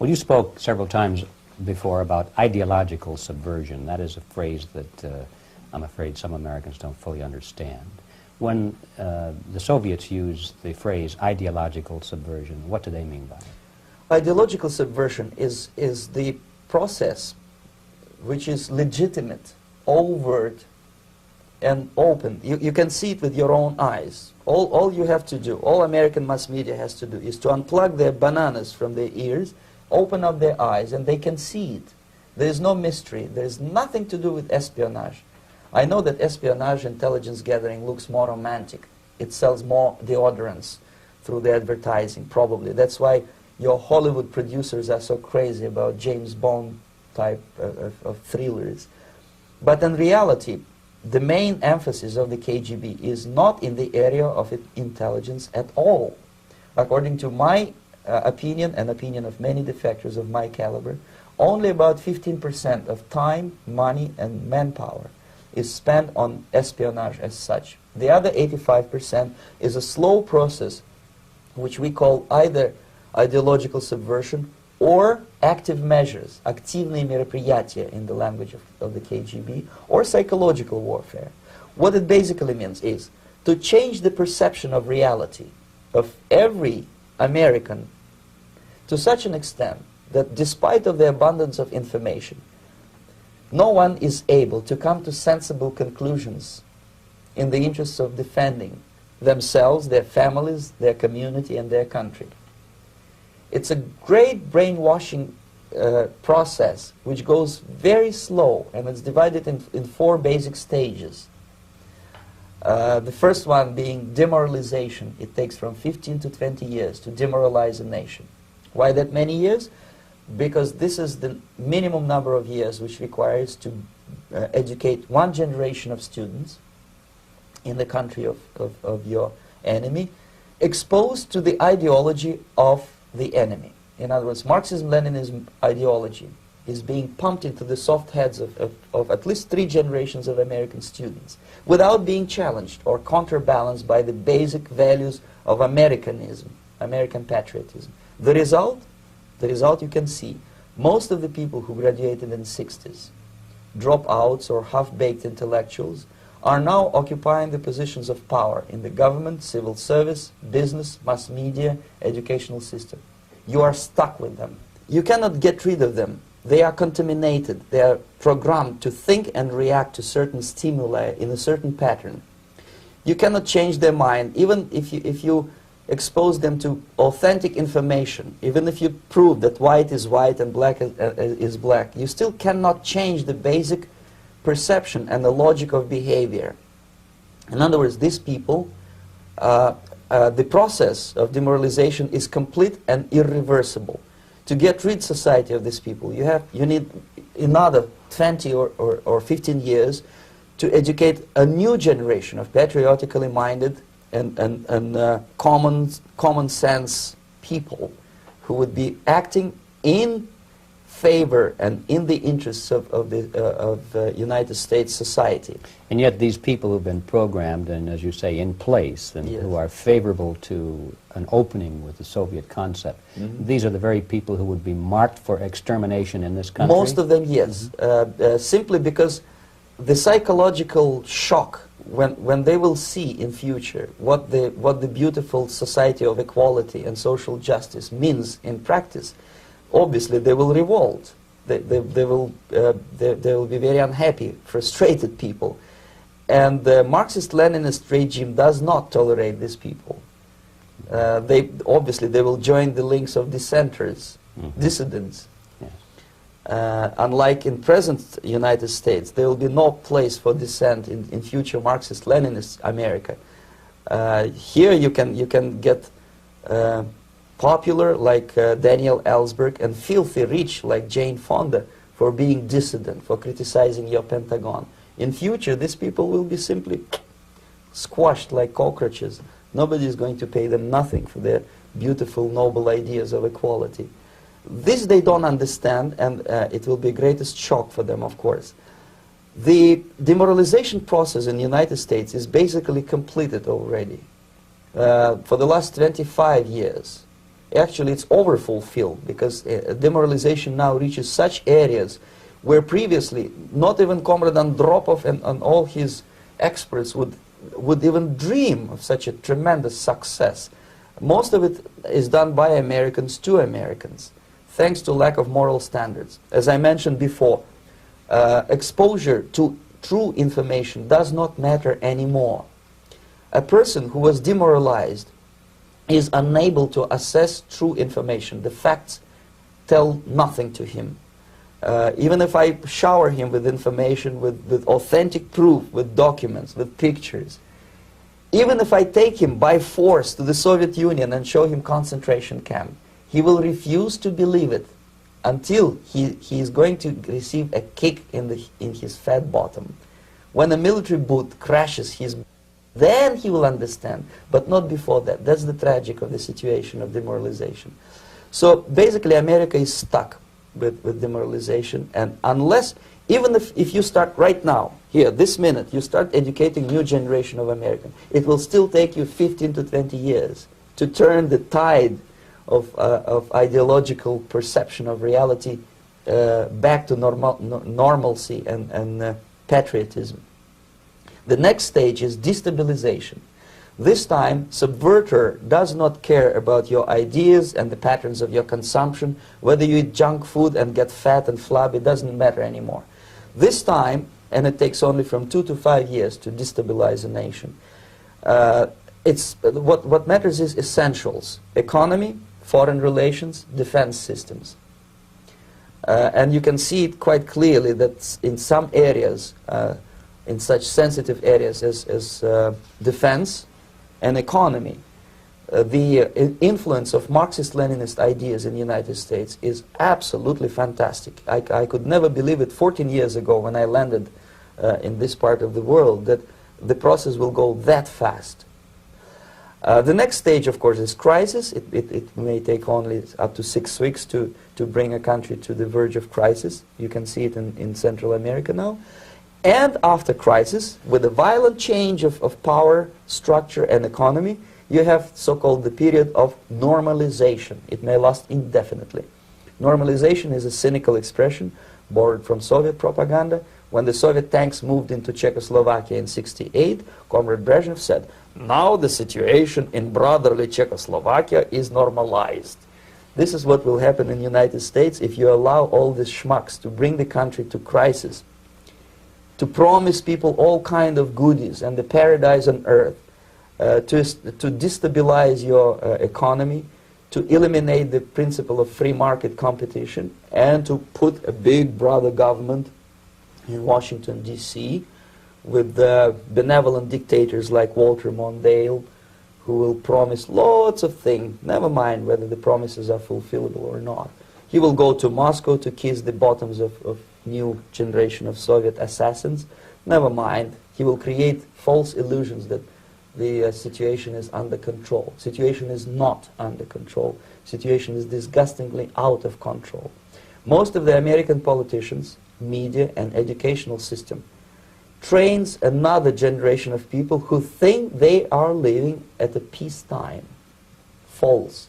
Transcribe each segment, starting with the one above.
Well, you spoke several times before about ideological subversion. That is a phrase that I'm afraid some Americans don't fully understand. When the Soviets use the phrase ideological subversion, what do they mean by it? Ideological subversion is the process which is legitimate, overt, and open. You can see it with your own eyes. All you have to do, all American mass media has to do, is to unplug their bananas from their ears, open up their eyes, and they can see it. There is no mystery. There is nothing to do with espionage. I know that espionage intelligence gathering looks more romantic. It sells more deodorants through the advertising, probably. That's why your Hollywood producers are so crazy about James Bond type of thrillers. But in reality, the main emphasis of the KGB is not in the area of intelligence at all. According to my opinion and opinion of many defectors of my caliber, only about 15% of time, money, and manpower is spent on espionage as such. The other 85% is a slow process which we call either ideological subversion or active measures, активные мероприятия in the language of the KGB, or psychological warfare. What it basically means is to change the perception of reality of every American to such an extent that despite of the abundance of information, no one is able to come to sensible conclusions in the interests of defending themselves, their families, their community, and their country. It's a great brainwashing process which goes very slow, and it's divided in 4 basic stages. The first one being demoralization. It takes from 15 to 20 years to demoralize a nation. Why that many years? Because this is the minimum number of years which requires to educate one generation of students in the country of your enemy, exposed to the ideology of the enemy. In other words, Marxism-Leninism ideology is being pumped into the soft heads of at least 3 generations of American students without being challenged or counterbalanced by the basic values of Americanism, American patriotism. The result you can see. Most of the people who graduated in the 60s, dropouts or half-baked intellectuals, are now occupying the positions of power in the government, civil service, business, mass media, educational system. You are stuck with them. You cannot get rid of them. They are contaminated. They are programmed to think and react to certain stimuli in a certain pattern. You cannot change their mind, even if you expose them to authentic information, even if you prove that white is white and black is black, you still cannot change the basic perception and the logic of behavior. In other words, these people, the process of demoralization is complete and irreversible. To get rid society of these people, you need another 20 or 15 years to educate a new generation of patriotically minded and common sense people who would be acting in favor and in the interests of United States society. And yet these people who've been programmed and, as you say, in place, and Yes. who are favorable to an opening with the Soviet concept, these are the very people who would be marked for extermination in this country? Most of them, yes. Simply because the psychological shock when they will see in future what the beautiful society of equality and social justice means in practice, obviously they will revolt. They will be very unhappy, frustrated people. And the Marxist-Leninist regime does not tolerate these people. Obviously they will join the links of dissenters, dissidents. Unlike in present United States, there will be no place for dissent in future Marxist-Leninist America. Here you can get popular like Daniel Ellsberg and filthy rich like Jane Fonda for being dissident, for criticizing your Pentagon. In future, these people will be simply squashed like cockroaches. Nobody is going to pay them nothing for their beautiful, noble ideas of equality. This they don't understand, and it will be greatest shock for them, of course. The demoralization process in the United States is basically completed already. For the last 25 years, actually it's overfulfilled, because demoralization now reaches such areas where previously not even Comrade Andropov and all his experts would even dream of such a tremendous success. Most of it is done by Americans to Americans, thanks to lack of moral standards. As I mentioned before, exposure to true information does not matter anymore. A person who was demoralized is unable to assess true information. The facts tell nothing to him. Even if I shower him with information, with authentic proof, with documents, with pictures, even if I take him by force to the Soviet Union and show him concentration camp, he will refuse to believe it until he is going to receive a kick in his fat bottom. When a military boot crashes his, then he will understand, but not before that. That's the tragic of the situation of demoralization. So basically America is stuck with demoralization, and unless, even if you start right now, here, this minute, you start educating new generation of Americans, it will still take you 15 to 20 years to turn the tide of ideological perception of reality back to normalcy and patriotism. The next stage is destabilization. This time, subverter does not care about your ideas and the patterns of your consumption. Whether you eat junk food and get fat and flabby, it doesn't matter anymore. This time, and it takes only from 2 to 5 years to destabilize a nation, what matters is essentials: economy, foreign relations, defense systems. And you can see it quite clearly that in some areas, in such sensitive areas as defense and economy, the influence of Marxist-Leninist ideas in the United States is absolutely fantastic. I could never believe it 14 years ago when I landed in this part of the world, that the process will go that fast. The next stage, of course, is crisis. It may take only up to 6 weeks to bring a country to the verge of crisis. You can see it in Central America now. And after crisis, with a violent change of power, structure, and economy, you have so-called the period of normalization. It may last indefinitely. Normalization is a cynical expression borrowed from Soviet propaganda. When the Soviet tanks moved into Czechoslovakia in '68, Comrade Brezhnev said, "Now the situation in brotherly Czechoslovakia is normalized." This is what will happen in the United States if you allow all these schmucks to bring the country to crisis, to promise people all kind of goodies and the paradise on earth, to destabilize your economy, to eliminate the principle of free market competition, and to put a big brother government in Washington, D.C., with benevolent dictators like Walter Mondale, who will promise lots of things, never mind whether the promises are fulfillable or not. He will go to Moscow to kiss the bottoms of new generation of Soviet assassins, never mind. He will create false illusions that the situation is under control. Situation is not under control. Situation is disgustingly out of control. Most of the American politicians, media, and educational system trains another generation of people who think they are living at a peacetime. False.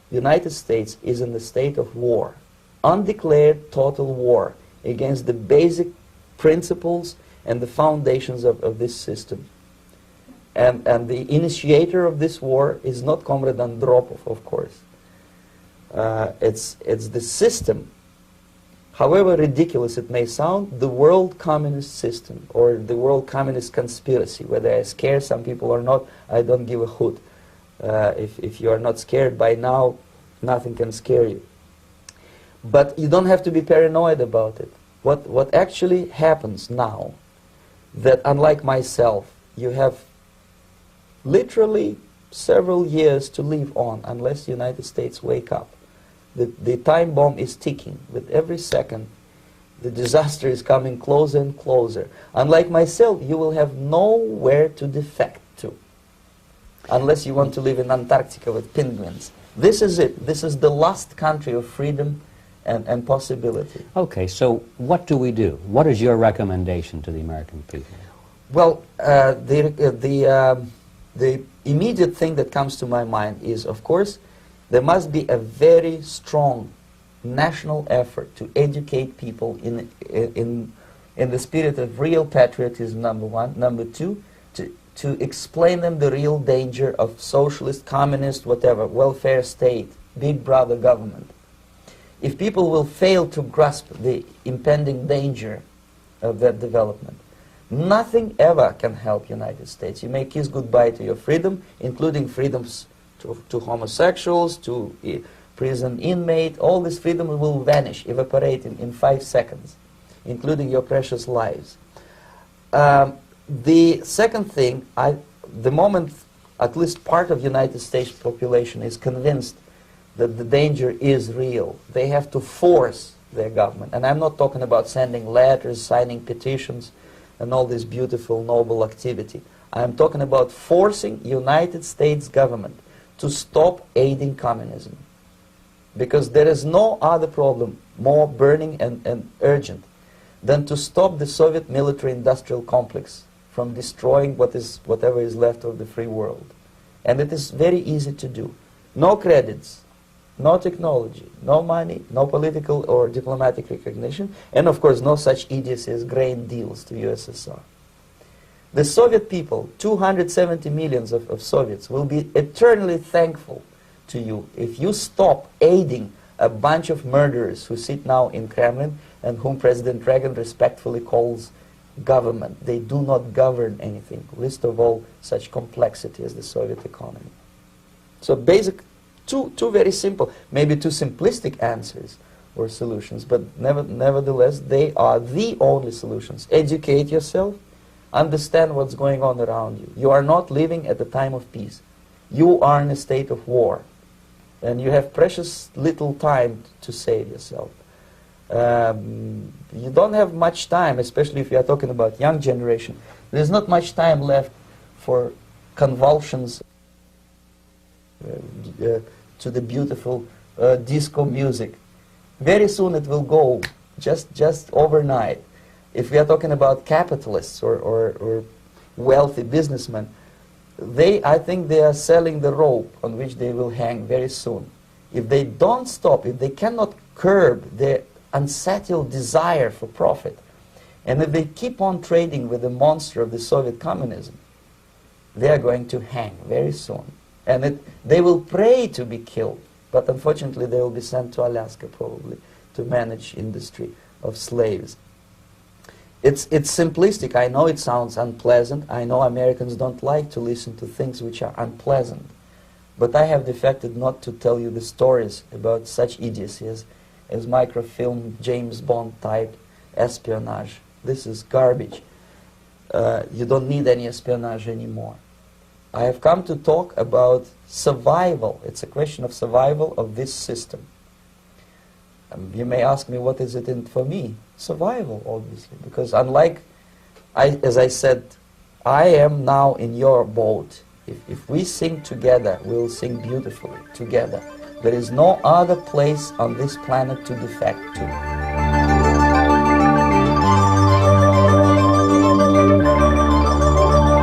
The United States is in the state of war, undeclared total war against the basic principles and the foundations of this system. And the initiator of this war is not Comrade Andropov, of course. It's the system. However ridiculous it may sound, the world communist system or the world communist conspiracy, whether I scare some people or not, I don't give a hoot. If you are not scared by now, nothing can scare you. But you don't have to be paranoid about it. What actually happens now, that unlike myself, you have literally several years to live on unless the United States wake up. The time bomb is ticking. With every second, the disaster is coming closer and closer. Unlike myself, you will have nowhere to defect to, unless you want to live in Antarctica with penguins. This is it. This is the last country of freedom and possibility. Okay, so what do we do? What is your recommendation to the American people? Well, the immediate thing that comes to my mind is, of course, There must be a very strong national effort to educate people in the spirit of real patriotism, number one. Number two, to explain them the real danger of socialist, communist, whatever, welfare state, big brother government. If people will fail to grasp the impending danger of that development, nothing ever can help United States. You may kiss goodbye to your freedom, including freedoms to homosexuals, to prison inmate. All this freedom will vanish, evaporate in 5 seconds, including your precious lives. The second thing, the moment at least part of United States population is convinced that the danger is real, they have to force their government. And I'm not talking about sending letters, signing petitions, and all this beautiful, noble activity. I'm talking about forcing United States government to stop aiding communism. Because there is no other problem more burning and urgent than to stop the Soviet military-industrial complex from destroying whatever is left of the free world. And it is very easy to do. No credits, no technology, no money, no political or diplomatic recognition, and of course no such idiocy as grain deals to USSR. The Soviet people, 270 millions of Soviets, will be eternally thankful to you if you stop aiding a bunch of murderers who sit now in Kremlin and whom President Reagan respectfully calls government. They do not govern anything, least of all such complexity as the Soviet economy. So basic, two very simple, maybe too simplistic answers or solutions, but nevertheless they are the only solutions. Educate yourself, understand what's going on around you. You are not living at the time of peace. You are in a state of war, and you have precious little time to save yourself. You don't have much time, especially if you are talking about young generation. There's not much time left for convulsions to the beautiful disco music. Very soon it will go, just overnight. If we are talking about capitalists or wealthy businessmen, I think they are selling the rope on which they will hang very soon. If they don't stop, if they cannot curb their unsettled desire for profit, and if they keep on trading with the monster of the Soviet communism, they are going to hang very soon. And they will pray to be killed, but unfortunately they will be sent to Alaska probably to manage industry of slaves. It's simplistic. I know it sounds unpleasant. I know Americans don't like to listen to things which are unpleasant. But I have defected not to tell you the stories about such idiocy as microfilm, James Bond type espionage. This is garbage. You don't need any espionage anymore. I have come to talk about survival. It's a question of survival of this system. You may ask me, what is it in for me? Survival, obviously, because unlike, as I said, I am now in your boat. If we sing together, we'll sing beautifully together. There is no other place on this planet to defect to.